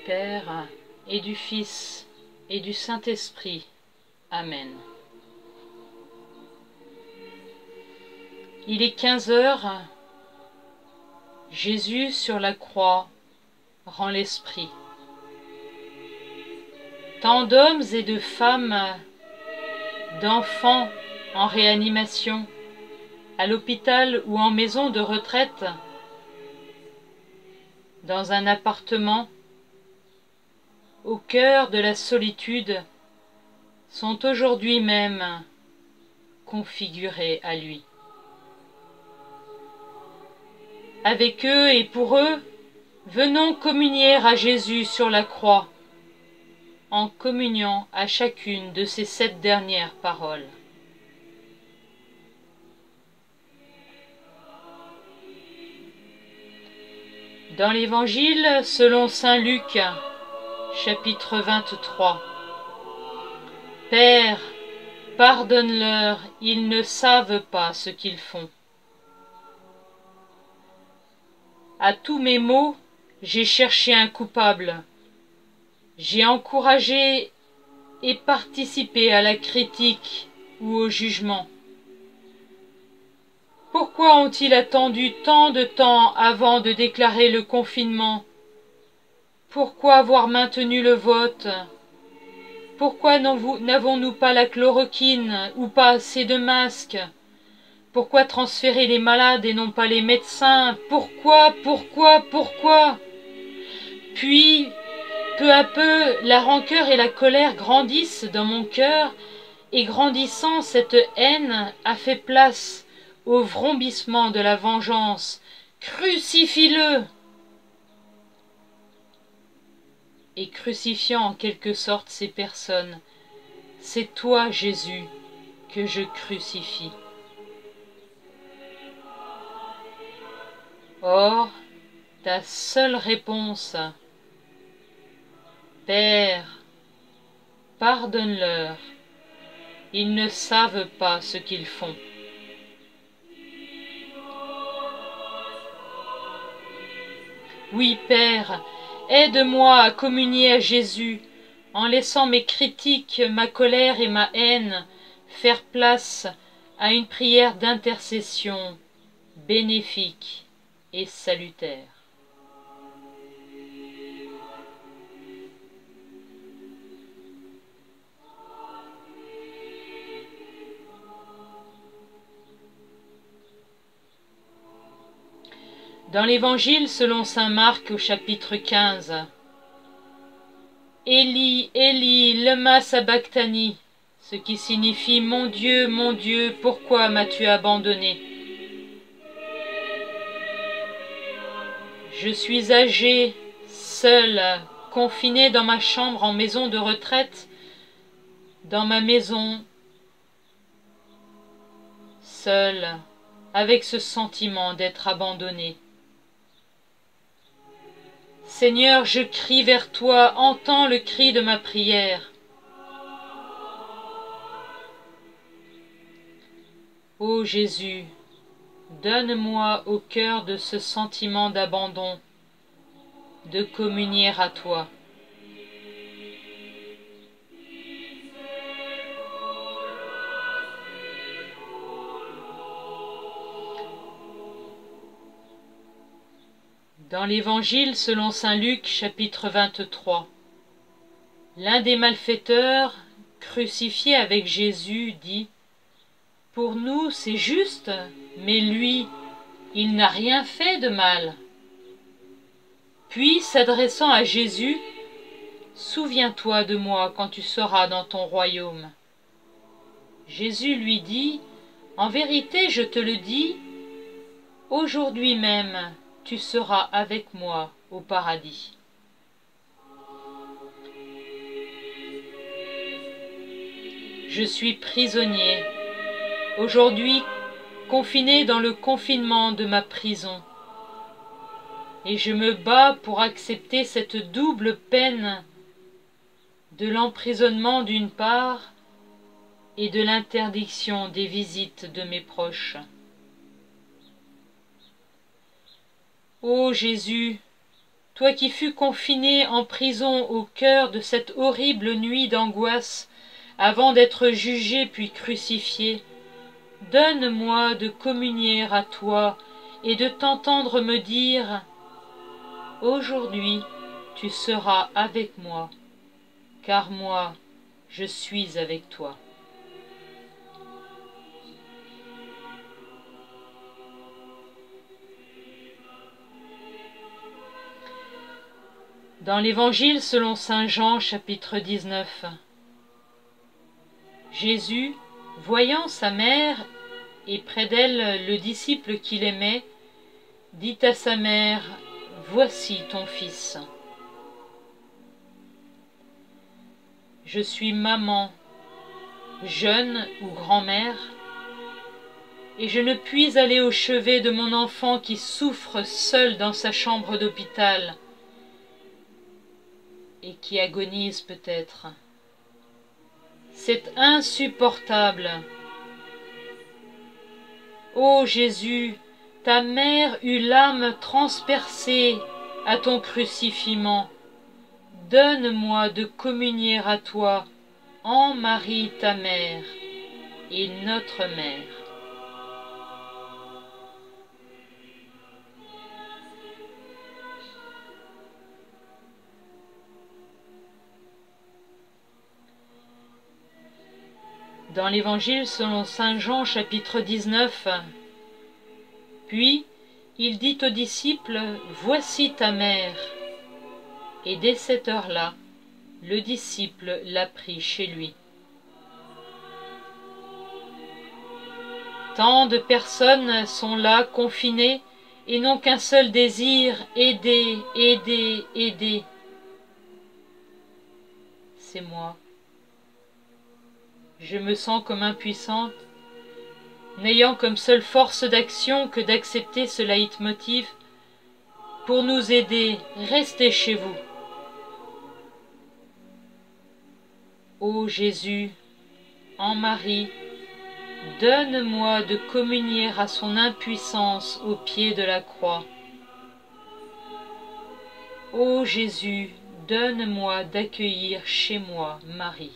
Père, et du Fils, et du Saint-Esprit. Amen. Il est 15 heures. Jésus sur la croix rend l'esprit. Tant d'hommes et de femmes, d'enfants en réanimation, à l'hôpital ou en maison de retraite, dans un appartement, au cœur de la solitude, sont aujourd'hui même configurés à lui. Avec eux et pour eux, venons communier à Jésus sur la croix, en communiant à chacune de ces 7 dernières paroles. Dans l'Évangile selon saint Luc, chapitre 23. Père, pardonne-leur, ils ne savent pas ce qu'ils font. À tous mes maux, j'ai cherché un coupable. J'ai encouragé et participé à la critique ou au jugement. Pourquoi ont-ils attendu tant de temps avant de déclarer le confinement? Pourquoi avoir maintenu le vote? Pourquoi n'avons-nous pas la chloroquine ou pas assez de masques? Pourquoi transférer les malades et non pas les médecins? Pourquoi? Puis, peu à peu, la rancœur et la colère grandissent dans mon cœur, et grandissant, cette haine a fait place au vrombissement de la vengeance. Crucifie-le! Et crucifiant en quelque sorte ces personnes, c'est toi, Jésus, que je crucifie. Or, ta seule réponse, Père, pardonne-leur, ils ne savent pas ce qu'ils font. Oui, Père, aide-moi à communier à Jésus, en laissant mes critiques, ma colère et ma haine faire place à une prière d'intercession bénéfique et salutaire. Dans l'Évangile selon saint Marc au chapitre 15. Élie, Élie, lema sabachthani, ce qui signifie mon Dieu, pourquoi m'as-tu abandonné? Je suis âgé, seul, confiné dans ma chambre en maison de retraite, dans ma maison, seul, avec ce sentiment d'être abandonné. Seigneur, je crie vers toi, entends le cri de ma prière. Ô Jésus, donne-moi au cœur de ce sentiment d'abandon, de communier à toi. Dans l'Évangile selon saint Luc, chapitre 23, l'un des malfaiteurs, crucifié avec Jésus, dit « Pour nous, c'est juste, mais lui, il n'a rien fait de mal. » Puis, s'adressant à Jésus, « Souviens-toi de moi quand tu seras dans ton royaume. » Jésus lui dit « En vérité, je te le dis, aujourd'hui même, tu seras avec moi au paradis. » Je suis prisonnier, aujourd'hui confiné dans le confinement de ma prison, et je me bats pour accepter cette double peine de l'emprisonnement d'une part et de l'interdiction des visites de mes proches. Ô Jésus, toi qui fus confiné en prison au cœur de cette horrible nuit d'angoisse, avant d'être jugé puis crucifié, donne-moi de communier à toi et de t'entendre me dire « Aujourd'hui, tu seras avec moi, car moi, je suis avec toi. » Dans l'Évangile selon saint Jean, chapitre 19, Jésus, voyant sa mère et près d'elle le disciple qu'il aimait, dit à sa mère, « Voici ton fils. » Je suis maman, jeune ou grand-mère, et je ne puis aller au chevet de mon enfant qui souffre seul dans sa chambre d'hôpital et qui agonise peut-être. C'est insupportable. Ô Jésus, ta mère eut l'âme transpercée à ton crucifiement. Donne-moi de communier à toi, en Marie ta mère et notre mère. Dans l'Évangile selon saint Jean, chapitre 19, puis il dit aux disciples, « Voici ta mère. » Et dès cette heure-là, le disciple l'a pris chez lui. Tant de personnes sont là confinées et n'ont qu'un seul désir, aider, aider, aider. C'est moi. Je me sens comme impuissante, n'ayant comme seule force d'action que d'accepter ce leitmotiv. Pour nous aider, restez chez vous. Ô Jésus, en Marie, donne-moi de communier à son impuissance au pied de la croix. Ô Jésus, donne-moi d'accueillir chez moi Marie.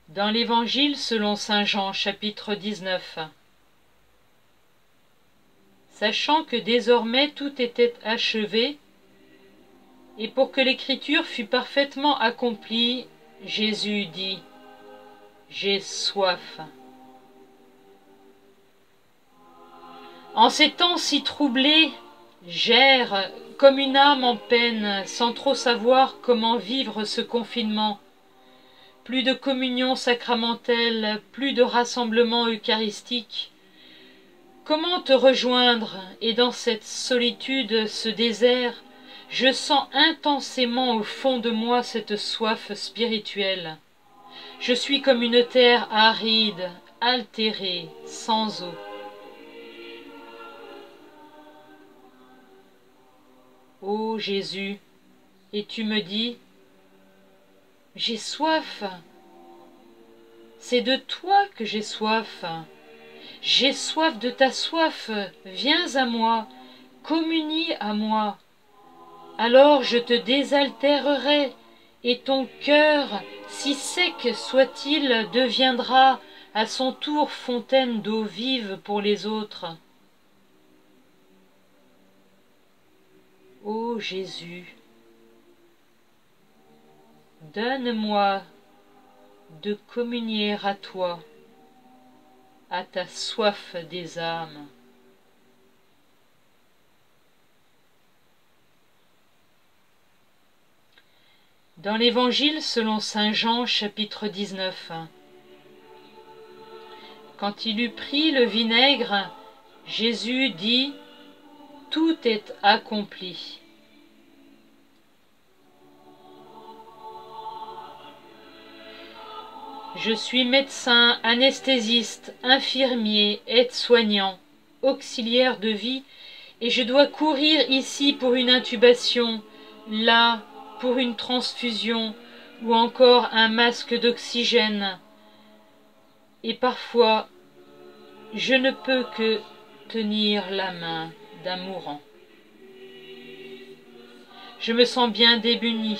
Dans l'Évangile selon saint Jean, chapitre 19, sachant que désormais tout était achevé, et pour que l'écriture fût parfaitement accomplie, Jésus dit, « J'ai soif. » En ces temps si troublés, j'erre comme une âme en peine, sans trop savoir comment vivre ce confinement. Plus de communion sacramentelle, plus de rassemblement eucharistique. Comment te rejoindre? Et dans cette solitude, ce désert, je sens intensément au fond de moi cette soif spirituelle. Je suis comme une terre aride, altérée, sans eau. Ô Jésus, et tu me dis, j'ai soif. C'est de toi que j'ai soif. J'ai soif de ta soif. Viens à moi, communie à moi. Alors je te désaltérerai, et ton cœur, si sec soit-il, deviendra à son tour fontaine d'eau vive pour les autres. Ô Jésus, donne-moi de communier à toi, à ta soif des âmes. Dans l'Évangile selon saint Jean, chapitre 19, quand il eut pris le vinaigre, Jésus dit, « Tout est accompli. » Je suis médecin, anesthésiste, infirmier, aide-soignant, auxiliaire de vie, et je dois courir ici pour une intubation, là pour une transfusion, ou encore un masque d'oxygène. et parfois je ne peux que tenir la main d'un mourant. Je me sens bien démuni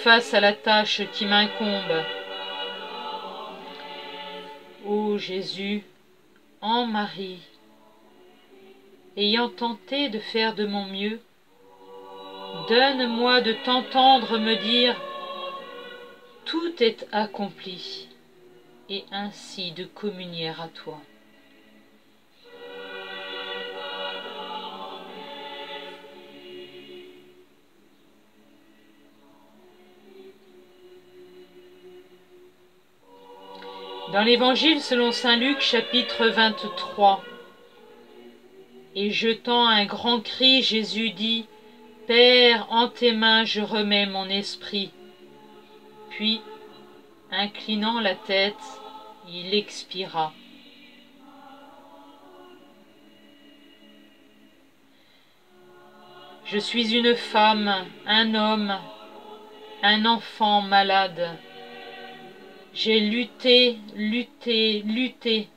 face à la tâche qui m'incombe. Ô Jésus, en Marie, ayant tenté de faire de mon mieux, donne-moi de t'entendre me dire « Tout est accompli » et ainsi de communier à toi. Dans l'Évangile selon saint Luc, chapitre 23, et jetant un grand cri, Jésus dit « Père, en tes mains je remets mon esprit. » Puis, inclinant la tête, il expira. Je suis une femme, un homme, un enfant malade. J'ai lutté, lutté, lutté,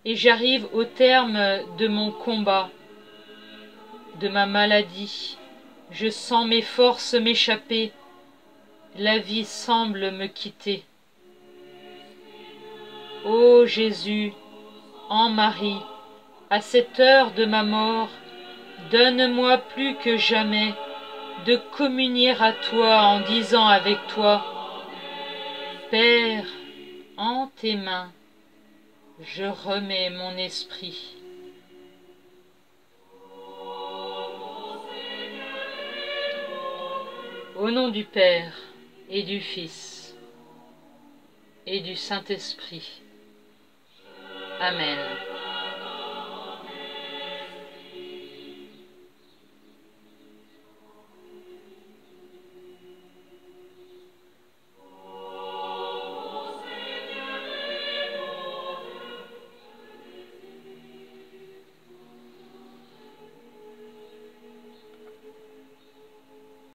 et j'arrive au terme de mon combat, de ma maladie. Je sens mes forces m'échapper, la vie semble me quitter. Ô Jésus, en Marie, à cette heure de ma mort, donne-moi plus que jamais de communier à toi en disant avec toi, Père, en tes mains, je remets mon esprit. Au nom du Père et du Fils et du Saint-Esprit. Amen.